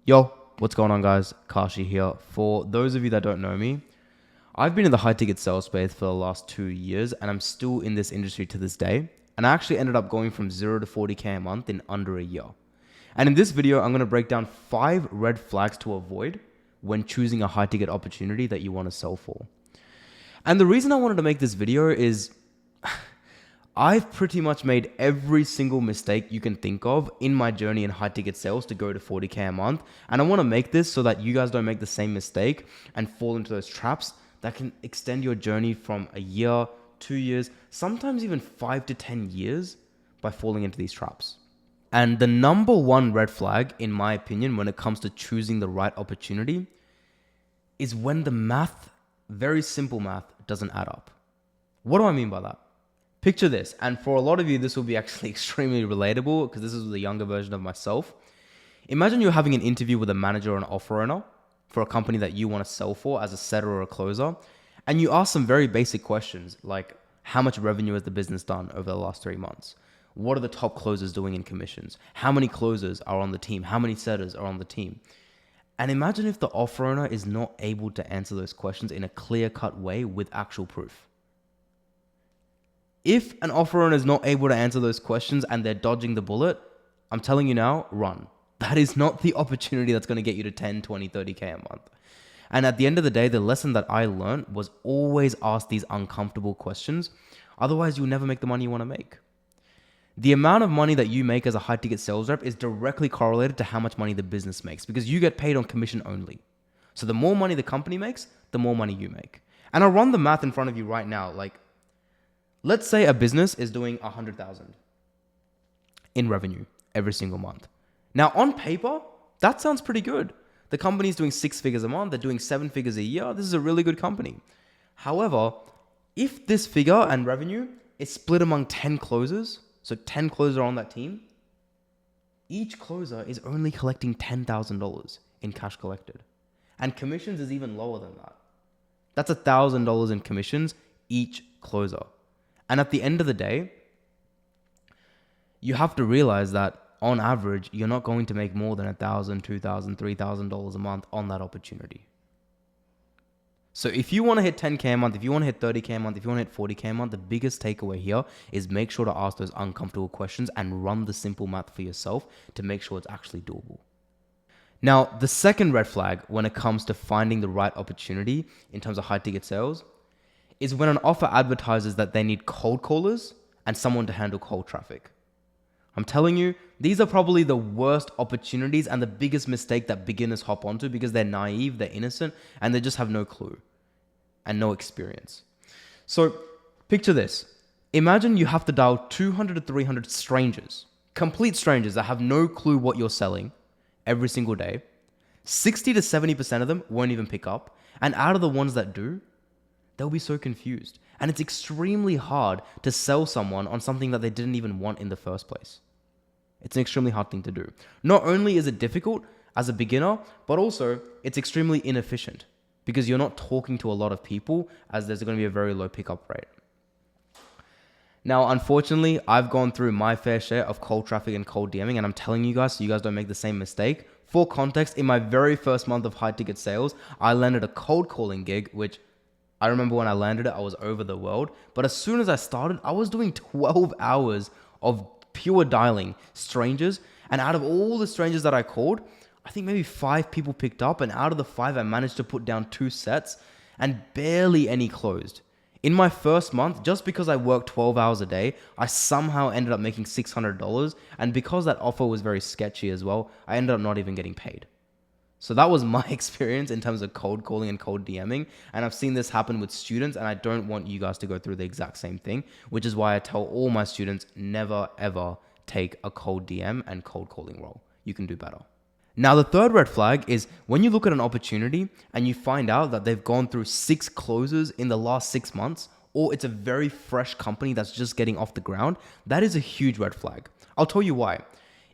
Yo, what's going on, guys? Kashi here. For those of you that don't know me, I've been in the high ticket sales space for the last 2 years and I'm still in this industry to this day. And I actually ended up going from 0 to 40K a month in under a year. And in this video, I'm going to break down 5 red flags to avoid when choosing a high ticket opportunity that you want to sell for. And the reason I wanted to make this video is I've pretty much made every single mistake you can think of in my journey in high ticket sales to go to 40K a month. And I want to make this so that you guys don't make the same mistake and fall into those traps that can extend your journey from a year, 2 years, sometimes even 5 to 10 years by falling into these traps. And the number one red flag, in my opinion, when it comes to choosing the right opportunity is when the math, very simple math, doesn't add up. What do I mean by that? Picture this, and for a lot of you, this will be actually extremely relatable because this is the younger version of myself. Imagine you're having an interview with a manager or an offer owner for a company that you want to sell for as a setter or a closer, and you ask some very basic questions like, how much revenue has the business done over the last 3 months? What are the top closers doing in commissions? How many closers are on the team? How many setters are on the team? And imagine if the offer owner is not able to answer those questions in a clear-cut way with actual proof. If an offer owner is not able to answer those questions and they're dodging the bullet, I'm telling you now, run. That is not the opportunity that's going to get you to 10, 20, 30K a month. And at the end of the day, the lesson that I learned was always ask these uncomfortable questions. Otherwise, you'll never make the money you want to make. The amount of money that you make as a high ticket sales rep is directly correlated to how much money the business makes because you get paid on commission only. So the more money the company makes, the more money you make. And I'll run the math in front of you right now. Let's say a business is doing 100,000 in revenue every single month. Now, on paper, that sounds pretty good. The company's doing 6 figures a month. They're doing 7 figures a year. This is a really good company. However, if this figure and revenue is split among 10 closers, so 10 closers are on that team, each closer is only collecting $10,000 in cash collected. And commissions is even lower than that. That's $1,000 in commissions each closer. And at the end of the day, you have to realize that on average, you're not going to make more than $1,000, $2,000, $3,000 a month on that opportunity. So if you want to hit 10K a month, if you want to hit 30K a month, if you want to hit 40K a month, the biggest takeaway here is make sure to ask those uncomfortable questions and run the simple math for yourself to make sure it's actually doable. Now, the second red flag when it comes to finding the right opportunity in terms of high ticket sales is when an offer advertises that they need cold callers and someone to handle cold traffic. I'm telling you, these are probably the worst opportunities and the biggest mistake that beginners hop onto because they're naive, they're innocent, and they just have no clue and no experience. So picture this. Imagine you have to dial 200 to 300 strangers, complete strangers that have no clue what you're selling every single day. 60 to 70% of them won't even pick up. And out of the ones that do, they'll be so confused. And it's extremely hard to sell someone on something that they didn't even want in the first place. It's an extremely hard thing to do. Not only is it difficult as a beginner, but also it's extremely inefficient because you're not talking to a lot of people as there's going to be a very low pickup rate. Now, unfortunately, I've gone through my fair share of cold traffic and cold DMing, and I'm telling you guys so you guys don't make the same mistake. For context, in my very first month of high ticket sales, I landed a cold calling gig, which I remember when I landed it, I was over the world. But as soon as I started, I was doing 12 hours of pure dialing strangers. And out of all the strangers that I called, I think maybe 5 people picked up. And out of the 5, I managed to put down 2 sets and barely any closed. In my first month, just because I worked 12 hours a day, I somehow ended up making $600. And because that offer was very sketchy as well, I ended up not even getting paid. So that was my experience in terms of cold calling and cold DMing. And I've seen this happen with students, and I don't want you guys to go through the exact same thing, which is why I tell all my students, never, ever take a cold DM and cold calling role. You can do better. Now, the third red flag is when you look at an opportunity and you find out that they've gone through 6 closes in the last 6 months, or it's a very fresh company that's just getting off the ground, that is a huge red flag. I'll tell you why.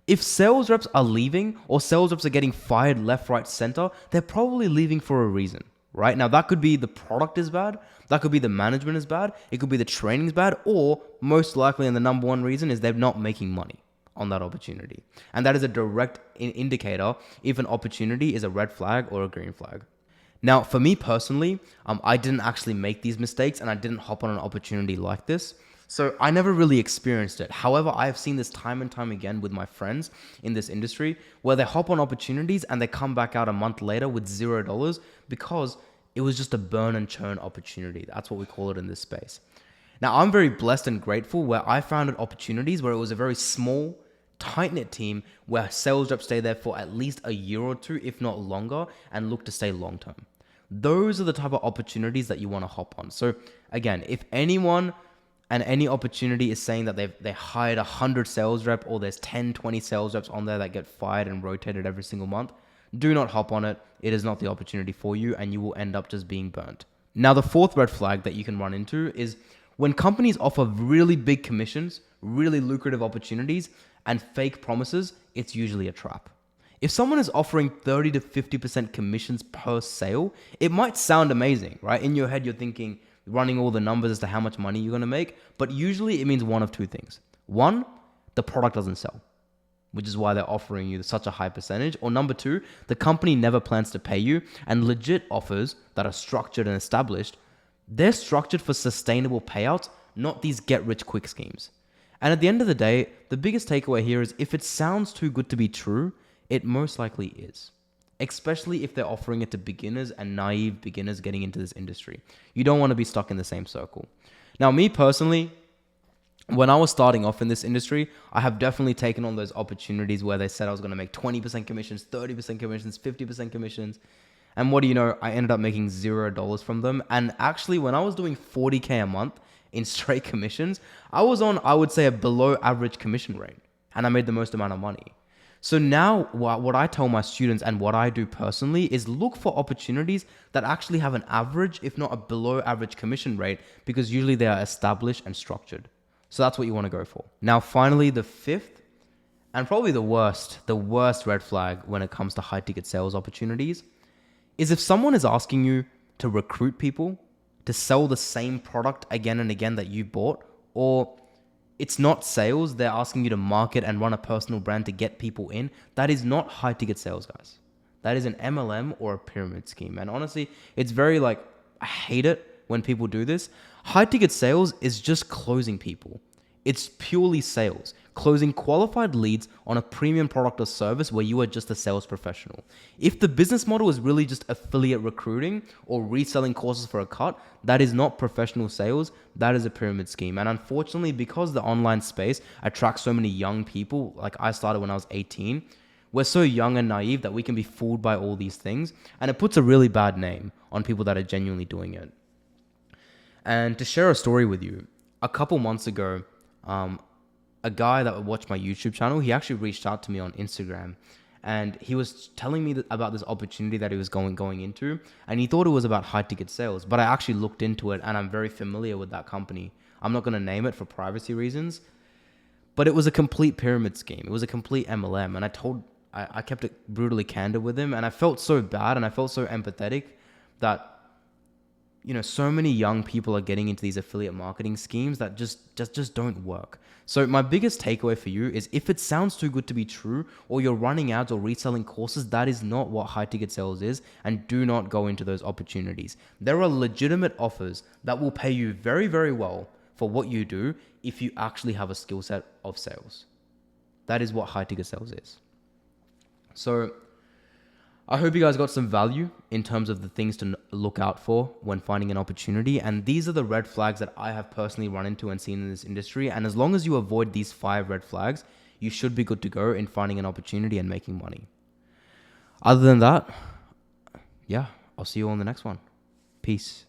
If sales reps are leaving or sales reps are getting fired left, right, center, they're probably leaving for a reason, right? Now, that could be the product is bad. That could be the management is bad. It could be the training is bad. Or most likely, and the number one reason is they're not making money. on that opportunity. And that is a direct indicator if an opportunity is a red flag or a green flag. Now, for me personally, I didn't actually make these mistakes and I didn't hop on an opportunity like this. So I never really experienced it. However, I have seen this time and time again with my friends in this industry where they hop on opportunities and they come back out a month later with $0 because it was just a burn and churn opportunity. That's what we call it in this space. Now, I'm very blessed and grateful where I found opportunities where it was a very small, tight-knit team where sales reps stay there for at least a year or two, if not longer, and look to stay long-term. Those are the type of opportunities that you want to hop on. So again, if anyone and any opportunity is saying that they hired 100 sales rep or there's 10, 20 sales reps on there that get fired and rotated every single month, do not hop on it. It is not the opportunity for you and you will end up just being burnt. Now, the fourth red flag that you can run into is when companies offer really big commissions, really lucrative opportunities, and fake promises, it's usually a trap. If someone is offering 30 to 50% commissions per sale, it might sound amazing, right? In your head, you're thinking, running all the numbers as to how much money you're going to make, but usually it means one of two things. One, the product doesn't sell, which is why they're offering you such a high percentage. Or number two, the company never plans to pay you, and legit offers that are structured and established, they're structured for sustainable payouts, not these get-rich-quick schemes. And at the end of the day, the biggest takeaway here is if it sounds too good to be true, it most likely is. Especially if they're offering it to beginners and naive beginners getting into this industry. You don't want to be stuck in the same circle. Now, me personally, when I was starting off in this industry, I have definitely taken on those opportunities where they said I was going to make 20% commissions, 30% commissions, 50% commissions. And what do you know? I ended up making $0 from them. And actually, when I was doing 40K a month in straight commissions, I was on, I would say, a below average commission rate. And I made the most amount of money. So now what I tell my students and what I do personally is look for opportunities that actually have an average, if not a below average commission rate, because usually they are established and structured. So that's what you want to go for. Now, finally, the fifth and probably the worst red flag when it comes to high ticket sales opportunities is if someone is asking you to recruit people to sell the same product again and again that you bought, or it's not sales, they're asking you to market and run a personal brand to get people in. That is not high ticket sales, guys. That is an MLM or a pyramid scheme. And honestly, it's very I hate it when people do this. High ticket sales is just closing people. It's purely sales, closing qualified leads on a premium product or service where you are just a sales professional. If the business model is really just affiliate recruiting or reselling courses for a cut, that is not professional sales. That is a pyramid scheme. And unfortunately, because the online space attracts so many young people, like I started when I was 18, we're so young and naive that we can be fooled by all these things. And it puts a really bad name on people that are genuinely doing it. And to share a story with you, a couple months ago, a guy that watched my YouTube channel, he actually reached out to me on Instagram and he was telling me about this opportunity that he was going into, and he thought it was about high ticket sales, but I actually looked into it and I'm very familiar with that company. I'm not going to name it for privacy reasons, but it was a complete pyramid scheme. It was a complete MLM, and I kept it brutally candid with him, and I felt so bad and I felt so empathetic that so many young people are getting into these affiliate marketing schemes that just don't work. So my biggest takeaway for you is if it sounds too good to be true, or you're running ads or reselling courses, that is not what high ticket sales is, and do not go into those opportunities. There are legitimate offers that will pay you very, very well for what you do if you actually have a skill set of sales. That is what high ticket sales is. So I hope you guys got some value in terms of the things to look out for when finding an opportunity. And these are the red flags that I have personally run into and seen in this industry. And as long as you avoid these 5 red flags, you should be good to go in finding an opportunity and making money. Other than that, yeah, I'll see you on the next one. Peace.